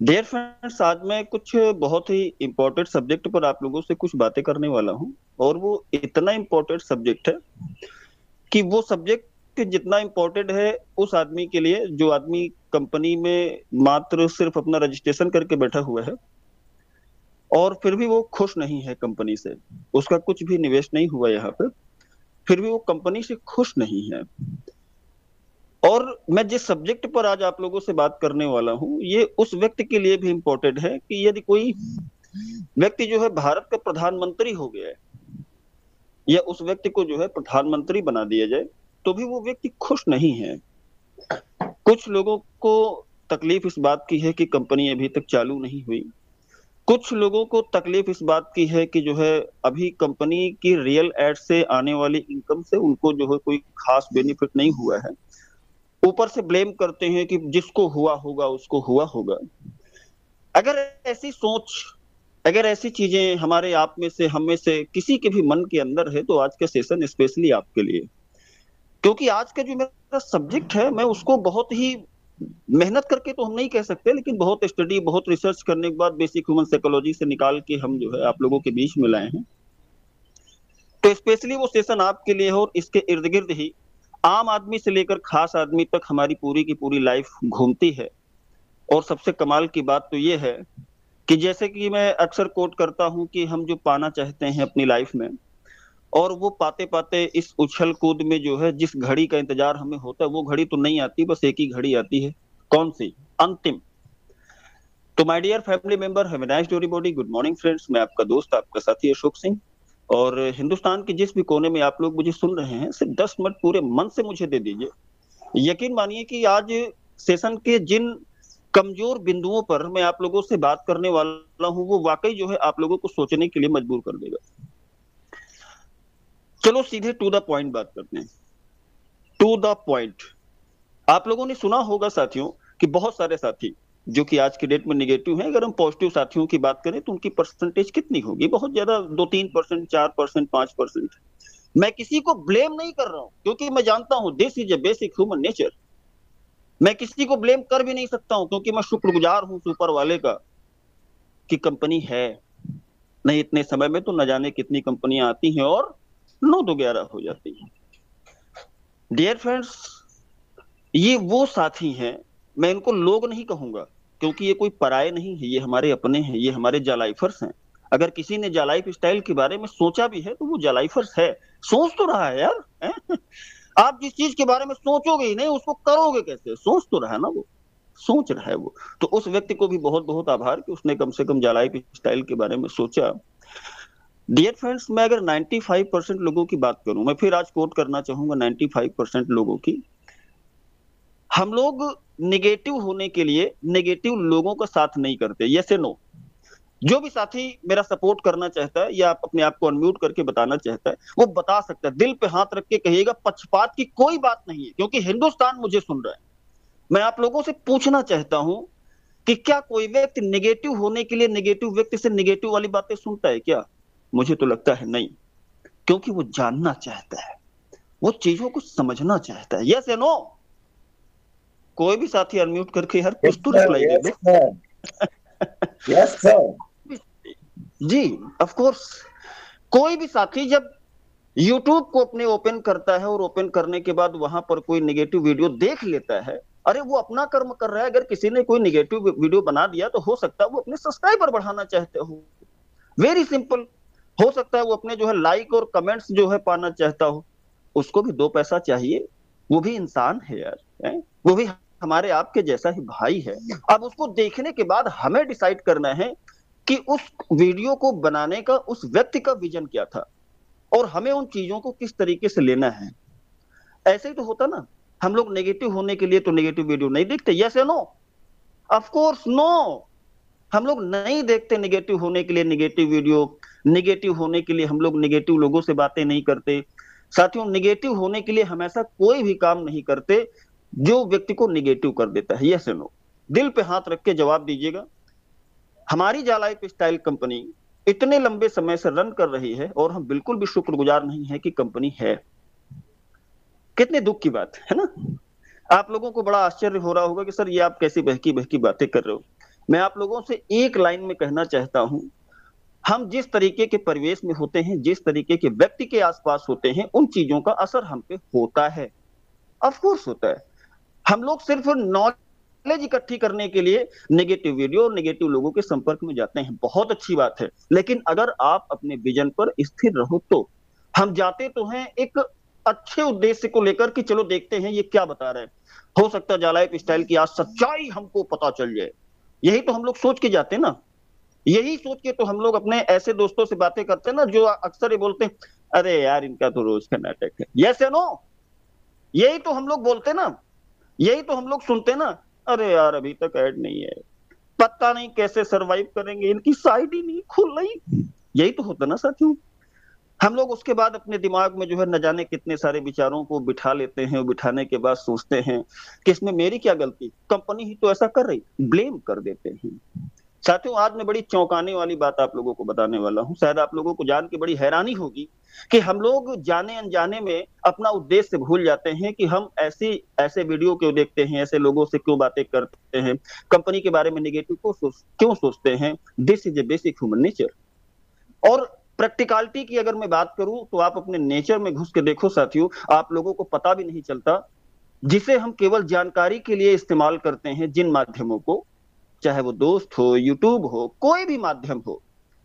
Dear friends, आज मैं कुछ बहुत ही इम्पोर्टेंट सब्जेक्ट पर आप लोगों से कुछ बातें करने वाला हूं। और वो इतना इम्पोर्टेंट सब्जेक्ट है कि वो सब्जेक्ट जितना इम्पोर्टेंट है उस आदमी के लिए जो आदमी कंपनी में मात्र सिर्फ अपना रजिस्ट्रेशन करके बैठा हुआ है और फिर भी वो खुश नहीं है कंपनी से। उसका कुछ भी निवेश नहीं हुआ यहाँ पे, फिर भी वो कंपनी से खुश नहीं है। और मैं जिस सब्जेक्ट पर आज आप लोगों से बात करने वाला हूँ ये उस व्यक्ति के लिए भी इम्पोर्टेंट है कि यदि कोई व्यक्ति जो है भारत का प्रधानमंत्री हो गया है या उस व्यक्ति को जो है प्रधानमंत्री बना दिया जाए तो भी वो व्यक्ति खुश नहीं है। कुछ लोगों को तकलीफ इस बात की है कि कंपनी अभी तक चालू नहीं हुई। कुछ लोगों को तकलीफ इस बात की है कि जो है अभी कंपनी की रियल एड से आने वाली इनकम से उनको जो है कोई खास बेनिफिट नहीं हुआ है। ऊपर से ब्लेम करते हैं कि जिसको हुआ होगा उसको हुआ होगा। अगर ऐसी सोच, अगर ऐसी चीजें हमारे आप में से, हम में से किसी के भी मन के अंदर है तो आज का सेशन स्पेशली आपके लिए। क्योंकि आज का जो मेरा सब्जेक्ट है मैं उसको बहुत ही मेहनत करके तो हम नहीं कह सकते, लेकिन बहुत स्टडी, बहुत रिसर्च करने के बाद बेसिक ह्यूमन साइकोलॉजी से निकाल के हम जो है आप लोगों के बीच में लाए हैं। तो स्पेशली वो सेशन आपके लिए है और इसके इर्द गिर्द ही आम आदमी से लेकर खास आदमी तक हमारी पूरी की पूरी लाइफ घूमती है। और सबसे कमाल की बात तो ये है कि जैसे कि मैं अक्सर कोट करता हूं कि हम जो पाना चाहते हैं अपनी लाइफ में और वो पाते पाते इस उछल कूद में जो है जिस घड़ी का इंतजार हमें होता है वो घड़ी तो नहीं आती, बस एक ही घड़ी आती है। कौन सी? अंतिम। तो my dear family member, have a nice dory body, good morning friends. मैं आपका दोस्त, आपका साथी अशोक सिंह। और हिंदुस्तान के जिस भी कोने में आप लोग मुझे सुन रहे हैं सिर्फ 10 मिनट पूरे मन से मुझे दे दीजिए। यकीन मानिए कि आज सेशन के जिन कमजोर बिंदुओं पर मैं आप लोगों से बात करने वाला हूं वो वाकई जो है आप लोगों को सोचने के लिए मजबूर कर देगा। चलो सीधे टू द पॉइंट बात करते हैं। To the point. आप लोगों ने सुना होगा साथियों कि बहुत सारे साथी जो कि आज की डेट में निगेटिव हैं, अगर हम पॉजिटिव साथियों की बात करें तो उनकी परसेंटेज कितनी होगी? बहुत ज्यादा, 2-3%, 4%, 5%। मैं किसी को ब्लेम नहीं कर रहा हूं क्योंकि मैं जानता हूं this is a basic human nature. मैं किसी को ब्लेम कर भी नहीं सकता हूं क्योंकि मैं शुक्रगुजार हूं सुपर वाले का कि कंपनी है। नहीं, इतने समय में तो न जाने कितनी कंपनियां आती हैं और 9 दो 11 हो जाती हैं। डियर फ्रेंड्स, ये वो साथी हैं, मैं इनको लोग नहीं कहूंगा क्योंकि ये कोई पराये नहीं है, ये हमारे अपने हैं, ये हमारे जालाइफर्स हैं। अगर किसी ने जालाइफ स्टाइल के बारे में सोचा भी है तो वो जालाइफर्स है। सोच तो रहा है यार, है? आप जिस चीज के बारे में सोचोगे ही नहीं उसको करोगे कैसे? सोच तो रहा है ना वो, सोच रहा है वो। तो उस व्यक्ति को भी बहुत बहुत आभार कि उसने कम से कम जालाइफ स्टाइल के बारे में सोचा। डियर फ्रेंड्स, मैं अगर 95% लोगों की बात करूं, मैं फिर आज कोट करना चाहूंगा 95% लोगों की। हम लोग नेगेटिव होने के लिए नेगेटिव लोगों का साथ नहीं करते। Yes no? जो भी साथी मेरा सपोर्ट करना चाहता है या आप अपने आप को अनम्यूट करके बताना चाहता है वो बता सकता है। दिल पे हाथ रख के कहिएगा, पक्षपात की कोई बात नहीं है क्योंकि हिंदुस्तान मुझे सुन रहा है। मैं आप लोगों से पूछना चाहता हूं कि क्या कोई व्यक्ति नेगेटिव होने के लिए नेगेटिव व्यक्ति से नेगेटिव वाली बातें सुनता है क्या? मुझे तो लगता है नहीं, क्योंकि वो जानना चाहता है, वो चीजों को समझना चाहता है। यस या नो? कोई भी साथी अनम्यूट करके यार Yes, कुछ तो sir. रिप्लाई दे Yes, दो। sir. Yes, sir. जी, ऑफ कोर्स। कोई भी साथी जब यूट्यूब को अपने ओपन करता है और ओपन करने के बाद वहां पर कोई निगेटिव वीडियो देख लेता है, अरे वो अपना कर्म कर रहा है। अगर किसी ने कोई निगेटिव वीडियो बना दिया तो हो सकता है वो अपने सब्सक्राइबर बढ़ाना चाहते हो, वेरी सिंपल। हो सकता है वो अपने जो है लाइक और कमेंट्स जो है पाना चाहता हो, उसको भी 2 पैसा चाहिए। वो भी इंसान है यार, है? वो भी हमारे आपके जैसा ही भाई है। अब उसको देखने के बाद हमें डिसाइड करना है कि उस वीडियो को बनाने का उस व्यक्ति का विजन क्या था और हमें उन चीजों को किस तरीके से लेना है। ऐसे ही तो होता ना, हम लोग नेगेटिव होने के लिए तो नेगेटिव वीडियो नहीं देखते। यस या नो? Of course no. हम लोग नहीं देखते नेगेटिव होने के लिए नेगेटिव वीडियो। नेगेटिव होने के लिए हम लोग नेगेटिव लोगों से बातें नहीं करते। साथियों, नेगेटिव होने के लिए हम ऐसा कोई भी काम नहीं करते जो व्यक्ति को नेगेटिव कर देता है। यस या नो? दिल पे हाथ रख के जवाब दीजिएगा। हमारी जा लाइफ स्टाइल कंपनी इतने लंबे समय से रन कर रही है और हम बिल्कुल भी शुक्रगुजार नहीं है कि कंपनी है। कितने दुख की बात है ना? आप लोगों को बड़ा आश्चर्य हो रहा होगा कि सर ये आप कैसी बहकी बहकी बातें कर रहे हो। मैं आप लोगों से एक लाइन में कहना चाहता हूं, हम जिस तरीके के परिवेश में होते हैं, जिस तरीके के व्यक्ति के आसपास होते हैं, उन चीजों का असर हम पे होता है, ऑफ कोर्स होता है। हम लोग सिर्फ नॉलेज इकट्ठी करने के लिए नेगेटिव वीडियो और नेगेटिव लोगों के संपर्क में जाते हैं, बहुत अच्छी बात है, लेकिन अगर आप अपने विजन पर स्थिर रहो तो। हम जाते तो हैं एक अच्छे उद्देश्य को लेकर कि चलो देखते हैं ये क्या बता रहे हैं, हो सकता है लाइफ स्टाइल की आज सच्चाई हमको पता चल जाए, यही तो हम लोग सोच के जाते हैं ना। यही सोच के तो हम लोग अपने ऐसे दोस्तों से बातें करते हैं ना जो अक्सर ये बोलते हैं, अरे यार इनका तो रोज का नाटक है, यस या नो, यही तो हम लोग बोलते हैं ना, यही तो हम लोग सुनते हैं ना, अरे यार अभी तक ऐड नहीं है, पता नहीं कैसे सरवाइव करेंगे, इनकी साइट ही नहीं खुल रही, यही तो होता ना साथियों। हम लोग उसके बाद अपने दिमाग में जो है न जाने कितने सारे विचारों को बिठा लेते हैं, बिठाने के बाद सोचते हैं कि इसमें मेरी क्या गलती, कंपनी ही तो ऐसा कर रही, ब्लेम कर देते हैं। साथियों आज मैं बड़ी चौंकाने वाली बात आप लोगों को बताने वाला हूं, शायद आप लोगों को जान के बड़ी हैरानी होगी कि हम लोग जाने अनजाने में अपना उद्देश्य भूल जाते हैं कि हम ऐसे वीडियो क्यों देखते हैं, ऐसे लोगों से क्यों बातें करते हैं, कंपनी के बारे में निगेटिव क्यों सोचते हैं। This is a basic human nature. और प्रैक्टिकलिटी की अगर मैं बात करूं तो आप अपने नेचर में घुस के देखो साथियों, आप लोगों को पता भी नहीं चलता, जिसे हम केवल जानकारी के लिए इस्तेमाल करते हैं, जिन माध्यमों को, चाहे वो दोस्त हो, यूट्यूब हो, कोई भी माध्यम हो,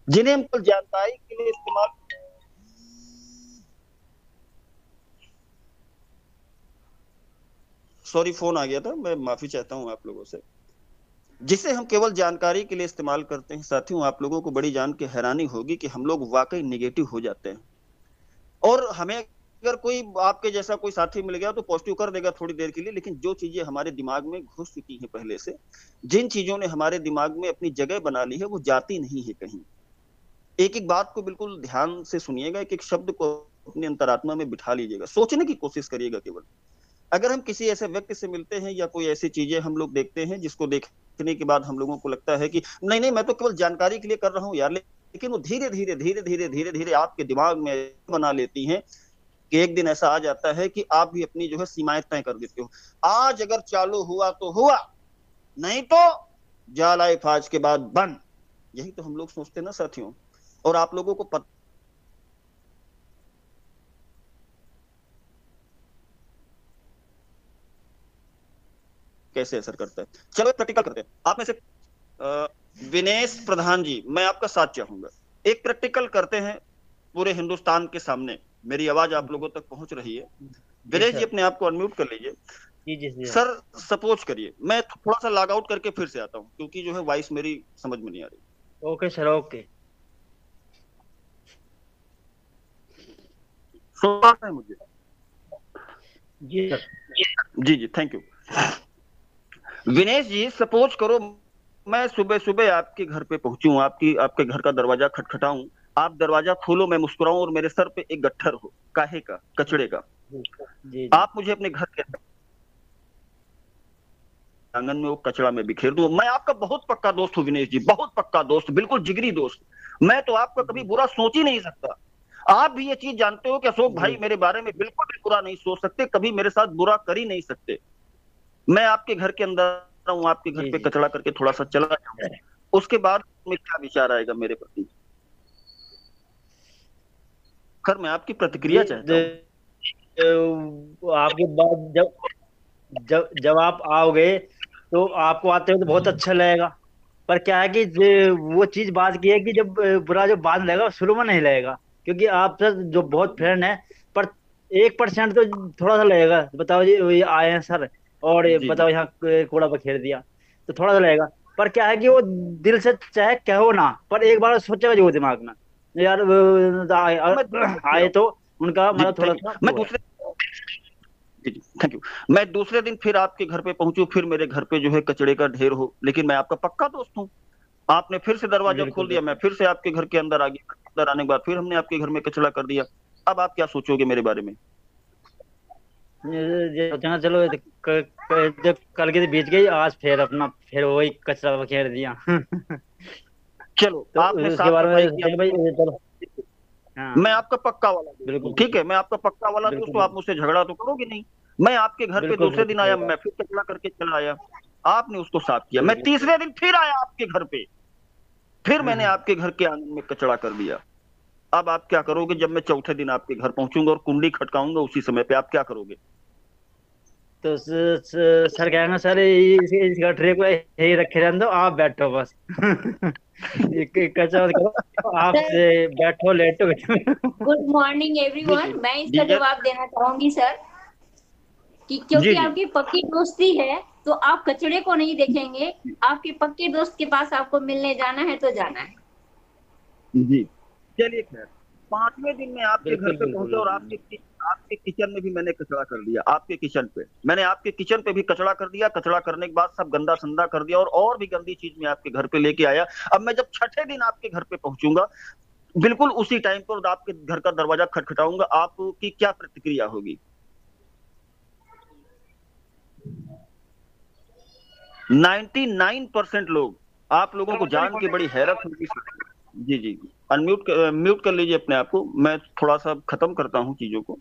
जिन्हें हम केवल जानकारी के लिए इस्तेमाल, सॉरी फोन आ गया था, मैं माफी चाहता हूं आप लोगों से, जिसे हम केवल जानकारी के लिए इस्तेमाल करते हैं साथियों, आप लोगों को बड़ी जान के हैरानी होगी कि हम लोग वाकई निगेटिव हो जाते हैं। और हमें अगर कोई आपके जैसा कोई साथी मिल गया तो पॉजिटिव कर देगा थोड़ी देर के लिए, लेकिन जो चीजें हमारे दिमाग में घुस चुकी हैं पहले से, जिन चीजों ने हमारे दिमाग में अपनी जगह बना ली है, वो जाती नहीं है कहीं। एक एक बात को बिल्कुल ध्यान से सुनिएगा, एक एक शब्द को अपनी अंतरात्मा में बिठा लीजिएगा, सोचने की कोशिश करिएगा केवल। अगर हम किसी ऐसे व्यक्ति से मिलते हैं या कोई ऐसी चीजें हम लोग देखते हैं जिसको देखने के बाद हम लोगों को लगता है कि नहीं नहीं मैं तो केवल जानकारी के लिए कर रहा हूं यार, लेकिन वो धीरे धीरे धीरे धीरे धीरे धीरे आपके दिमाग में बना लेती हैं कि एक दिन ऐसा आ जाता है कि आप भी अपनी जो है सीमाएं तय कर देते हो। आज अगर चालू हुआ तो हुआ, नहीं तो जा लाइफ आज के बाद बंद, यही तो हम लोग सोचते हैं ना साथियों। और आप लोगों को पता कैसे असर करता है, चलो प्रैक्टिकल करते हैं। आप में से विनेश प्रधान जी, मैं आपका साथ चाहूंगा, एक प्रैक्टिकल करते हैं पूरे हिंदुस्तान के सामने। मेरी आवाज आप लोगों तक पहुंच रही है? विनेश जी अपने आप को अनम्यूट कर लीजिए। जी सर सपोज करिए मैं थोड़ा सा लॉग आउट करके फिर से आता हूँ, क्योंकि जो है वॉइस मेरी समझ में नहीं आ रही। ओके सर, ओके सुना है मुझे? जी सर। जी जी thank you. Vinesh ji suppose करो मैं सुबह सुबह आपके घर पे पहुंचूं, आपके घर का दरवाजा खटखटाऊं, आप दरवाजा खोलो, मैं मुस्कुराऊं और मेरे सर पे एक गट्ठर हो, काहे का, कचड़े का। जी। आप मुझे अपने घर के आंगन में वो कचरा में बिखेर दूं। मैं आपका बहुत पक्का दोस्त हूं विनेश जी, बहुत पक्का दोस्त, बिल्कुल जिगरी दोस्त। मैं तो आपका कभी बुरा सोच ही नहीं सकता। आप भी ये चीज जानते हो कि अशोक भाई मेरे बारे में बिल्कुल भी बुरा नहीं सोच सकते, कभी मेरे साथ बुरा कर ही नहीं सकते। मैं आपके घर के अंदर हूँ, आपके घर पे कचरा करके थोड़ा सा चला जाऊंगा, उसके बाद में क्या विचार आएगा मेरे प्रति? सर मैं आपकी प्रतिक्रिया चाहता हूँ। आपके बाद जब आप आओगे तो आपको आते हो तो बहुत अच्छा लगेगा, पर क्या है कि वो चीज बात की है कि जब बुरा जो बाद लगेगा शुरू में नहीं लगेगा, क्योंकि आप सर जो बहुत फ्रेंड है, पर 1% तो थोड़ा सा लगेगा। बताओ जी ये आए हैं सर और बताओ यहाँ कूड़ा बखेर दिया, तो थोड़ा सा लगेगा। पर क्या है कि वो दिल से चाहे कहो ना, पर एक बार सोचेगा जो दिमाग में यार आए तो उनका मतलब थोड़ा सा। मैं दूसरे थैंक यू, मैं दूसरे दिन फिर आपके घर पे पहुंचू, फिर मेरे घर पे जो है कचड़े का ढेर हो, लेकिन मैं आपका पक्का दोस्त हूँ। आपने फिर से दरवाजा खोल दिया, मैं फिर से आपके घर के अंदर आ गया, अंदर आने के बाद फिर हमने आपके घर में कचरा कर दिया। अब आप क्या सोचोगे मेरे बारे में? सोचना चलो जब कल के बीत गई, आज फिर वही कचरा बखेर दिया। चलो तो आपने उसके बारे में भाई चलो मैं आपका पक्का वाला दोस्त, ठीक है, मैं आपका पक्का वाला दोस्त, तो आप मुझसे झगड़ा तो करोगे नहीं। मैं आपके घर पे दूसरे दिन आया, मैं फिर कचरा करके चला आया। आपने उसको साफ किया। मैं तीसरे दिन फिर आया आपके घर पे, फिर मैंने आपके घर के आंगन में कचरा कर दिया। अब आप क्या करोगे जब मैं चौथे दिन आपके घर पहुंचूंगा और कुंडी खटकाऊंगा उसी समय पे, आप क्या करोगे? तो सर कहेंगे सर इस गठरी को यही रखे रहने दो, आप बैठो बस। कचरा करो आप, बैठो लेटो। Good morning everyone. मैं इसका जवाब देना चाहूंगी सर कि क्योंकि आपकी पक्की दोस्ती है तो आप कचड़े को नहीं देखेंगे, आपके पक्के दोस्त के पास आपको मिलने जाना है तो जाना है। जी चलिए खैर, 5वें दिन में आपके घर पे पहुंचा और आपके किचन में भी मैंने कचरा कर दिया। आपके किचन पे मैंने आपके किचन पे भी कचरा कर दिया। कचरा करने के बाद सब गंदा संदा कर दिया और भी गंदी चीज मैं आपके घर पे लेके आया। अब मैं जब छठे दिन आपके घर पे पहुंचूंगा, बिल्कुल उसी टाइम पर आपके घर का दरवाजा खटखटाऊंगा, आपकी क्या प्रतिक्रिया होगी? 99% लोग, आप लोगों को जान के बड़ी हैरत होगी। जी जी, म्यूट कर लीजिए अपने आप को, मैं थोड़ा सा खत्म करता हूं चीजों को।